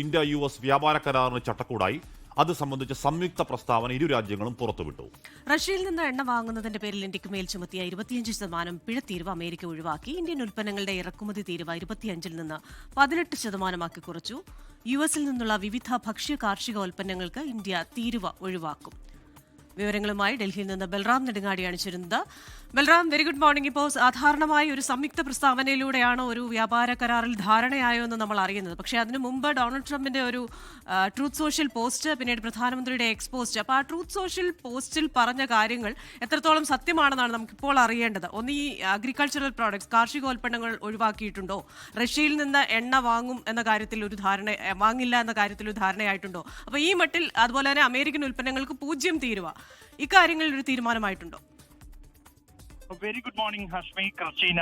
India US വ്യാപാര കരാറിന് ചട്ടക്കൂടായി. അത് സംബന്ധിച്ച സംയുക്ത പ്രസ്താവന ഇരു രാജ്യങ്ങളും പുറത്തുവിട്ടു. റഷ്യയിൽ നിന്ന് എണ്ണ വാങ്ങുന്നതിന്റെ പേരിൽ ഇന്ത്യക്ക് മേൽ ചുമത്തിയ 25% പിഴത്തീരുവ അമേരിക്ക ഒഴിവാക്കി. ഇന്ത്യൻ ഉൽപ്പന്നങ്ങളുടെ ഇറക്കുമതി തീരുവ 25% നിന്ന് 18% കുറച്ചു. US നിന്നുള്ള വിവിധ ഭക്ഷ്യ കാർഷിക ഉൽപ്പന്നങ്ങൾക്ക് ഇന്ത്യ തീരുവ ഒഴിവാക്കും. വിവരങ്ങളുമായി ഡൽഹിയിൽ നിന്ന് ബൽറാം നെടുങ്ങാടിയാണ് ചേരുന്നത്. Balram, very good morning. ഇപ്പോൾ സാധാരണമായി ഒരു സംയുക്ത പ്രസ്താവനയിലൂടെയാണ് ഒരു വ്യാപാര കരാറിൽ ധാരണയായോ എന്ന് നമ്മൾ അറിയുന്നത്. പക്ഷേ അതിനു മുമ്പ് ഡൊണാൾഡ് ട്രംപിന്റെ ഒരു ട്രൂത്ത് സോഷ്യൽ പോസ്റ്റ്, പിന്നീട് പ്രധാനമന്ത്രിയുടെ എക്സ് പോസ്റ്റ്. അപ്പോൾ ആ ട്രൂത്ത് സോഷ്യൽ പോസ്റ്റിൽ പറഞ്ഞ കാര്യങ്ങൾ എത്രത്തോളം സത്യമാണെന്നാണ് നമുക്കിപ്പോൾ അറിയേണ്ടത്. ഒന്ന്, ഈ അഗ്രികൾച്ചറൽ പ്രോഡക്ട്സ്, കാർഷികോൽപ്പന്നങ്ങൾ ഒഴിവാക്കിയിട്ടുണ്ടോ? റഷ്യയിൽ നിന്ന് എണ്ണ വാങ്ങില്ല എന്ന കാര്യത്തിൽ ഒരു ധാരണയായിട്ടുണ്ടോ? അപ്പോൾ ഈ മട്ടിൽ അതുപോലെ തന്നെ അമേരിക്കൻ ഉൽപ്പന്നങ്ങൾക്ക് 0 തീരുവ, ഇക്കാര്യങ്ങളിൽ ഒരു തീരുമാനമായിട്ടുണ്ടോ? Very good morning Hashmi, Christina.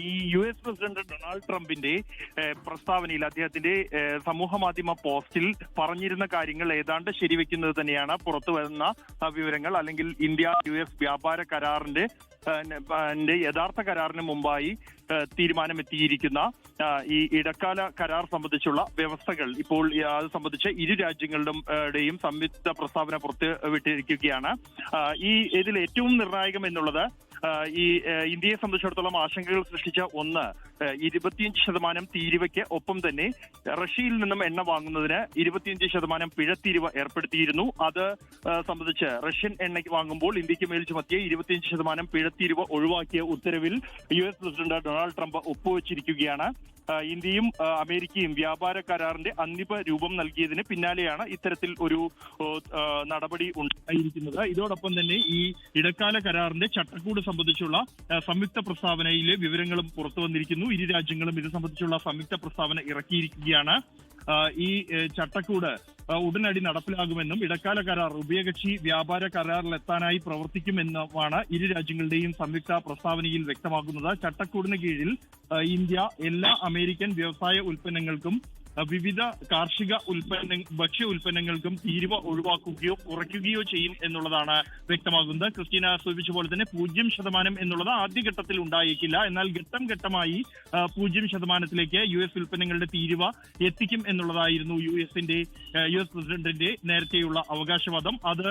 ഈ US പ്രസിഡന്റ് ഡൊണാൾഡ് ട്രംപിന്റെ പ്രസ്താവനയിൽ, അദ്ദേഹത്തിന്റെ സമൂഹ മാധ്യമ പോസ്റ്റിൽ പറഞ്ഞിരുന്ന കാര്യങ്ങൾ ഏതാണ്ട് ശരിവെക്കുന്നത് തന്നെയാണ് പുറത്തു വരുന്ന വിവരങ്ങൾ. അല്ലെങ്കിൽ ഇന്ത്യ US വ്യാപാര കരാറിന്റെ യഥാർത്ഥ കരാറിന് മുമ്പായി തീരുമാനമെത്തിയിരിക്കുന്ന ഈ ഇടക്കാല കരാർ സംബന്ധിച്ചുള്ള വ്യവസ്ഥകൾ ഇപ്പോൾ അത് സംബന്ധിച്ച് ഇരു രാജ്യങ്ങളുടെയും സംയുക്ത പ്രസ്താവന പുറത്തുവിട്ടിരിക്കുകയാണ്. ഇതിൽ ഏറ്റവും നിർണായകം എന്നുള്ളത് ഈ ഇന്ത്യയെ സംബന്ധിച്ചിടത്തോളം ആശങ്കകൾ സൃഷ്ടിച്ച ഒന്ന്, 25% തീരുവയ്ക്ക് ഒപ്പം തന്നെ റഷ്യയിൽ നിന്നും എണ്ണ വാങ്ങുന്നതിന് 25% പിഴത്തീരുവ ഏർപ്പെടുത്തിയിരുന്നു. അത് സംബന്ധിച്ച് റഷ്യൻ എണ്ണയ്ക്ക് വാങ്ങുമ്പോൾ ഇന്ത്യക്ക് മേൽ ചുമത്തിയ 25% പിഴത്തീരുവ ഒഴിവാക്കിയ ഉത്തരവിൽ US പ്രസിഡന്റ് ഡൊണാൾഡ് ട്രംപ് ഒപ്പുവച്ചിരിക്കുകയാണ്. ഇന്ത്യയും അമേരിക്കയും വ്യാപാര കരാറിന്റെ അന്തിമ രൂപം നൽകിയതിന് പിന്നാലെയാണ് ഇത്തരത്തിൽ ഒരു നടപടി ഉണ്ടായിരിക്കുന്നത്. ഇതോടൊപ്പം തന്നെ ഈ ഇടക്കാല കരാറിന്റെ ചട്ടക്കൂട് സംബന്ധിച്ചുള്ള സംയുക്ത പ്രസ്താവനയിലെ വിവരങ്ങളും പുറത്തു വന്നിരിക്കുന്നു. ഇരു രാജ്യങ്ങളും ഇത് സംബന്ധിച്ചുള്ള സംയുക്ത പ്രസ്താവന ഇറക്കിയിരിക്കുകയാണ്. ഈ ചട്ടക്കൂട് ഉടനടി നടപ്പിലാകുമെന്നും ഇടക്കാല കരാർ ഉഭയകക്ഷി വ്യാപാര കരാറിലെത്താനായി പ്രവർത്തിക്കുമെന്നുമാണ് ഇരു രാജ്യങ്ങളുടെയും സംയുക്ത പ്രസ്താവനയിൽ വ്യക്തമാക്കുന്നത്. ചട്ടക്കൂടിന് കീഴിൽ ഇന്ത്യ എല്ലാ അമേരിക്കൻ വ്യവസായ ഉൽപ്പന്നങ്ങൾക്കും വിവിധ കാർഷിക ഭക്ഷ്യ ഉൽപ്പന്നങ്ങൾക്കും തീരുവ ഒഴിവാക്കുകയോ കുറയ്ക്കുകയോ ചെയ്യും എന്നുള്ളതാണ് വ്യക്തമാകുന്നത്. ക്രിസ്റ്റീന സൂചിപ്പിച്ച പോലെ തന്നെ 0% എന്നുള്ളത് ആദ്യഘട്ടത്തിൽ ഉണ്ടായേക്കില്ല. എന്നാൽ ഘട്ടം ഘട്ടമായി 0%ത്തിലേക്ക് US ഉൽപ്പന്നങ്ങളുടെ തീരുവ എത്തിക്കും എന്നുള്ളതായിരുന്നു US പ്രസിഡന്റിന്റെ നേരത്തെയുള്ള അവകാശവാദം. അത്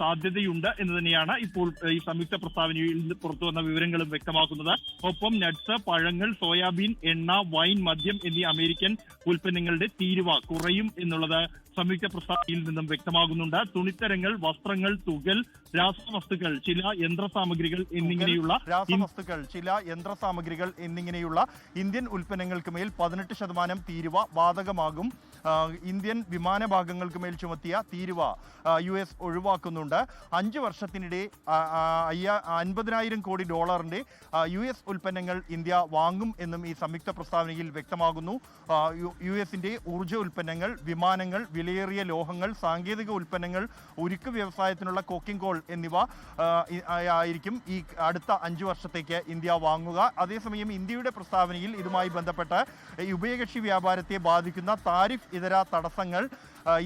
സാധ്യതയുണ്ട് എന്ന് തന്നെയാണ് ഇപ്പോൾ ഈ സംയുക്ത പ്രസ്താവനയിൽ പുറത്തുവന്ന വിവരങ്ങളും വ്യക്തമാക്കുന്നത്. ഒപ്പം നട്ട്സ്, പഴങ്ങൾ, സോയാബീൻ, എണ്ണ, വൈൻ, മദ്യം എന്നീ അമേരിക്കൻ ഉൽപ്പന്നങ്ങളുടെ തീരുവ കുറയും എന്നുള്ളത് സംയുക്ത പ്രസ്താവനയിൽ നിന്നും വ്യക്തമാകുന്നുണ്ട്. തുണിത്തരങ്ങൾ, വസ്ത്രങ്ങൾ, തുകൽ, രാസവസ്തുക്കൾ, ചില യന്ത്രസാമഗ്രികൾ എന്നിങ്ങനെയുള്ള ഇന്ത്യൻ ഉൽപ്പന്നങ്ങൾക്ക് മേൽ 18% തീരുവ ബാധകമാകും. ഇന്ത്യൻ വിമാനഭാഗങ്ങൾക്ക് മേൽ ചുമത്തിയ തീരുവ US ഒഴിവാക്കുന്നുണ്ട്. 5 വർഷത്തിനിടെ $50,000 കോടി US ഉൽപ്പന്നങ്ങൾ ഇന്ത്യ വാങ്ങും എന്നും ഈ സംയുക്ത പ്രസ്താവനയിൽ വ്യക്തമാകുന്നു. US-ന്റെ ഊർജ്ജ ഉൽപ്പന്നങ്ങൾ, വിമാനങ്ങൾ, വിലയേറിയ ലോഹങ്ങൾ, സാങ്കേതിക ഉൽപ്പന്നങ്ങൾ, ഉരുക്ക് വ്യവസായത്തിനുള്ള കോക്കിംഗ് കോൾ എന്നിവ ആയിരിക്കും ഈ അടുത്ത 5 വർഷത്തേക്ക് ഇന്ത്യ വാങ്ങുക. അതേസമയം ഇന്ത്യയുടെ പ്രസ്താവനയിൽ ഇതുമായി ബന്ധപ്പെട്ട് ഉഭയകക്ഷി വ്യാപാരത്തെ ബാധിക്കുന്ന താരിഫ് ഇതര തടസ്സങ്ങൾ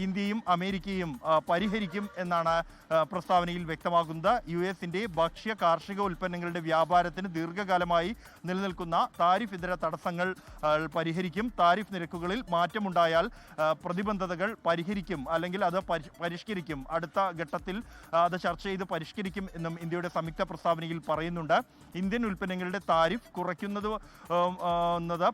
ഇന്ത്യയും അമേരിക്കയും പരിഹരിക്കും എന്നാണ് പ്രസ്താവനയിൽ വ്യക്തമാക്കുന്നത്. US-ന്റെ ഭക്ഷ്യ കാർഷിക ഉൽപ്പന്നങ്ങളുടെ വ്യാപാരത്തിന് ദീർഘകാലമായി നിലനിൽക്കുന്ന താരിഫ് ഇതര തടസ്സങ്ങൾ പരിഹരിക്കും. താരിഫ് നിരക്കുകളിൽ മാറ്റമുണ്ടായാൽ പ്രതിബന്ധതകൾ പരിഹരിക്കും, അല്ലെങ്കിൽ അത് പരിഷ്കരിക്കും. അടുത്ത ഘട്ടത്തിൽ അത് ചർച്ച ചെയ്ത് പരിഷ്കരിക്കും എന്നും ഇന്ത്യയുടെ സംയുക്ത പ്രസ്താവനയിൽ പറയുന്നുണ്ട്. ഇന്ത്യൻ ഉൽപ്പന്നങ്ങളുടെ താരിഫ് കുറയ്ക്കുന്നത്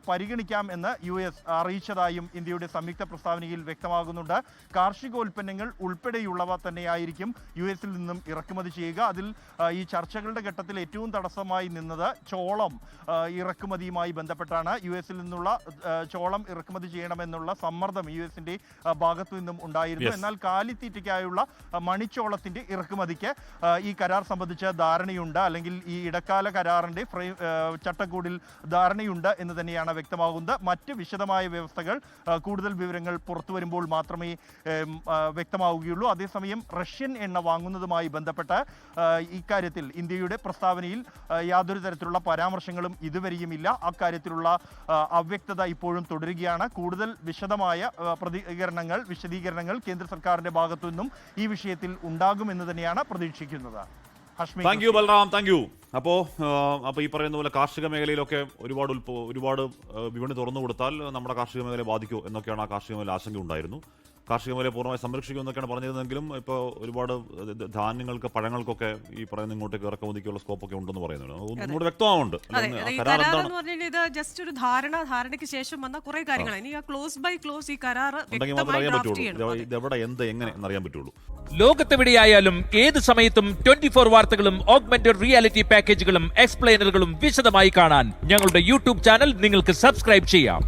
പരിഗണിക്കാം എന്ന് US അറിയിച്ചതായും ഇന്ത്യയുടെ സംയുക്ത പ്രസ്താവനയിൽ വ്യക്തമാകുന്നുണ്ട്. കാർഷികോൽപ്പന്നങ്ങൾ ഉൾപ്പെടെയുള്ളവ തന്നെയായിരിക്കും US-ൽ നിന്നും ഇറക്കുമതി ചെയ്യുക. അതിൽ ഈ ചർച്ചകളുടെ ഘട്ടത്തിൽ ഏറ്റവും തടസ്സമായി നിന്നത് ചോളം ഇറക്കുമതിയുമായി ബന്ധപ്പെട്ടാണ്. US-ൽ നിന്നുള്ള ചോളം ഇറക്കുമതി ചെയ്യണമെന്നുള്ള സമ്മർദ്ദം US-ന്റെ ഭാഗത്തു നിന്നും ഉണ്ടായിരുന്നു. എന്നാൽ കാലിത്തീറ്റയ്ക്കായുള്ള മണിച്ചോളത്തിന്റെ ഇറക്കുമതിക്ക് ഈ കരാർ സംബന്ധിച്ച ധാരണയുണ്ട്, അല്ലെങ്കിൽ ഈ ഇടക്കാല കരാറിന്റെ ചട്ടക്കൂടിൽ ധാരണയുണ്ട് എന്ന് തന്നെയാണ് വ്യക്തമാകുന്നത്. മറ്റ് വിശദമായ വ്യവസ്ഥകൾ, കൂടുതൽ വിവരങ്ങൾ പുറത്തു വരുമ്പോൾ മാത്രമേ വ്യക്തമാവുകയുള്ളൂ. അതേസമയം റഷ്യൻ എണ്ണ വാങ്ങുന്നതുമായി ബന്ധപ്പെട്ട് ഇക്കാര്യത്തിൽ ഇന്ത്യയുടെ പ്രസ്താവനയിൽ യാതൊരു തരത്തിലുള്ള പരാമർശങ്ങളും ഇതുവരെയുമില്ല. അക്കാര്യത്തിലുള്ള അവ്യക്തത ഇപ്പോഴും തുടരുകയാണ്. കൂടുതൽ വിശദമായ വിശദീകരണങ്ങൾ കേന്ദ്ര സർക്കാരിന്റെ ഭാഗത്തു നിന്നും ഈ വിഷയത്തിൽ ഉണ്ടാകുമെന്ന് തന്നെയാണ് പ്രതീക്ഷിക്കുന്നത്. Hashmi. Thank you Balram, thank you. അപ്പോൾ ഈ പറയുന്ന പോലെ കാർഷിക മേഖലയിലൊക്കെ ഒരുപാട് വിപണി തുറന്നു കൊടുത്താൽ നമ്മുടെ കാർഷിക മേഖലയെ ബാധിക്കുമോ എന്നൊക്കെയാണ് ആ കാർഷിക മേഖല ആശങ്ക ഉണ്ടായിരുന്നു. കാർഷിക മേഖലയെ പൂർണ്ണമായി സംരക്ഷിക്കുമെന്നൊക്കെയാണ് പറഞ്ഞിരുന്നെങ്കിലും ഇപ്പോൾ ഒരുപാട് ധാന്യങ്ങൾക്ക് പഴങ്ങൾക്കൊക്കെ ഈ പറയുന്ന ഇങ്ങോട്ടേക്ക് ഇറക്കുമതിക്കുള്ള സ്കോപ്പൊക്കെ ഉണ്ടെന്ന് പറയുന്നുണ്ട്. ഒന്നുകൂടെ വ്യക്തമാവുണ്ട് കരാർ എന്താണ് ഇത് ജസ്റ്റ് ഒരു ധാരണയ്ക്ക് ശേഷം വന്ന കുറെ കാര്യങ്ങൾ ഇനി ക്ലോസ് ബൈ ക്ലോസ് ഈ കരാർ ഉണ്ടെങ്കിൽ മാത്രമേ അറിയാൻ പറ്റുള്ളൂ ഇതെവിടെ എന്ത് എങ്ങനെ എന്നറിയാൻ പറ്റുള്ളൂ. ലോകത്തെവിടെയായാലും ഏത് സമയത്തും 24 വാർത്തകളും ഓഗ്മെന്റഡ് റിയാലിറ്റി പാക്കേജുകളും എക്സ്പ്ലെയിനറുകളും വിശദമായി കാണാൻ ഞങ്ങളുടെ യൂട്യൂബ് ചാനൽ നിങ്ങൾക്ക് സബ്സ്ക്രൈബ് ചെയ്യാം.